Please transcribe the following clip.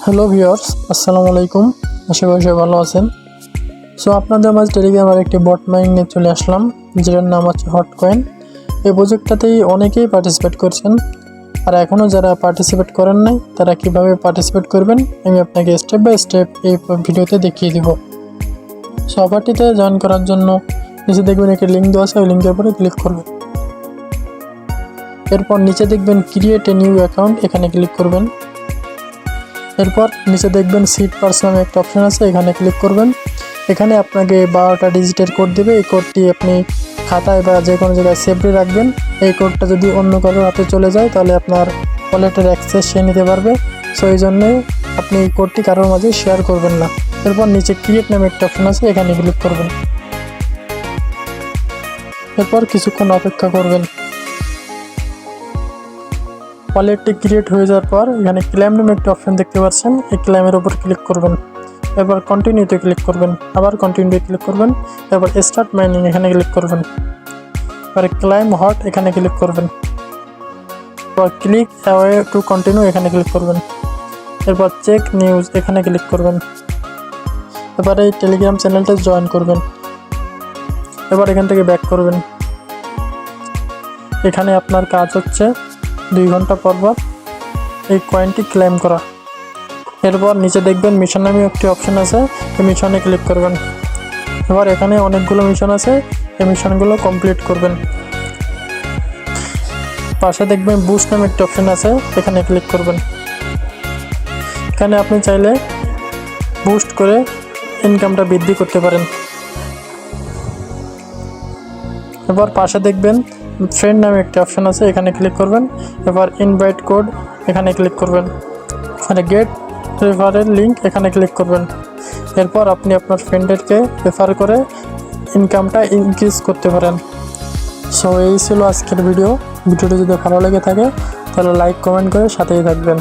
Hello viewers, আসসালামু আলাইকুম। আশা করি সবাই ভালো আছেন। সো আপনাদের মাঝে টেলিগ্রামের একটি বট মাইনিং নিয়ে চলে আসলাম, যেটার নাম হচ্ছে হটকয়েন। এই প্রজেক্টটাতেই অনেকেই পার্টিসিপেট করছেন, আর এখনও যারা পার্টিসিপেট করেন নাই তারা কিভাবে পার্টিসিপেট করবেন আমি আপনাকে স্টেপ বাই স্টেপ এই ভিডিওতে দেখিয়ে দিব। সো অফারটিতে জয়েন করার জন্য নিচে দেখবেন একটি লিঙ্ক দেওয়া আছে, ওই লিঙ্কের উপরে ক্লিক করবেন। এরপর নিচে দেখবেন ক্রিয়েট এ নিউ অ্যাকাউন্ট, এখানে ক্লিক করবেন। এরপর নিচে দেখবেন সিট পার্স নামে একটা অপশন আছে, এখানে ক্লিক করবেন। এখানে আপনাকে 12টা ডিজিটের কোড দেবে। এই কোডটি আপনি খাতায় বা যে কোনো জায়গায় সেভ করে রাখবেন। এই কোডটা যদি অন্য কারোর হাতে চলে যায় তাহলে আপনার ওয়ালেটের অ্যাক্সেস সে নিতে পারবে। সো এই জন্যে আপনি এই কোডটি কারোর মাঝে শেয়ার করবেন না। এরপর নিচে ক্রিয়েট নামে একটা অপশন আছে, এখানে ক্লিক করবেন। এরপর কিছুক্ষণ অপেক্ষা করবেন। ওয়ালেটটি ক্রিয়েট হয়ে যাওয়ার পর এখানে ক্লেম নামে একটা অপশন দেখতে পাচ্ছেন, এই ক্লেমের উপর ক্লিক করবেন। এবার কন্টিনিউতে ক্লিক করবেন, আবার কন্টিনিউতে ক্লিক করবেন। এবার স্টার্ট মাইনিং এখানে ক্লিক করবেন। এবার ক্লাইম হট এখানে ক্লিক করবেন। এবার ক্লিক অ্যাওয়ে টু কন্টিনিউ এখানে ক্লিক করবেন। এরপর চেক নিউজ এখানে ক্লিক করবেন। এবার এই টেলিগ্রাম চ্যানেলটা জয়েন করবেন। এবার এখান থেকে ব্যাক করবেন। এখানে আপনার কাজ হচ্ছে 2 ঘন্টা পর এই কয়েনটি ক্লেম করা। এরপর নিচে দেখবেন মিশন নামে একটি অপশন আছে, এই মিশনে ক্লিক করবেন। এবার এখানে অনেকগুলো মিশন আছে, এই মিশনগুলো কমপ্লিট করবেন। পাশে দেখবেন বুস্ট নামে একটি অপশন আছে, এখানে ক্লিক করবেন। এখানে আপনি চাইলে বুস্ট করে ইনকামটা বৃদ্ধি করতে পারেন। এবার পাশে দেখবেন ফ্রেন্ড নামে একটি অপশন আছে, এখানে ক্লিক করবেন। এবার ইনভাইট কোড এখানে ক্লিক করবেন। এখানে গেট রেফারেল লিঙ্ক এখানে ক্লিক করবেন। এরপর আপনি আপনার ফ্রেন্ডদেরকে রেফার করে ইনকামটা ইনক্রিজ করতে পারেন। সো এই ছিল আজকের ভিডিওটি যদি ভালো লেগে থাকে তাহলে লাইক কমেন্ট করে সাথেই থাকবেন।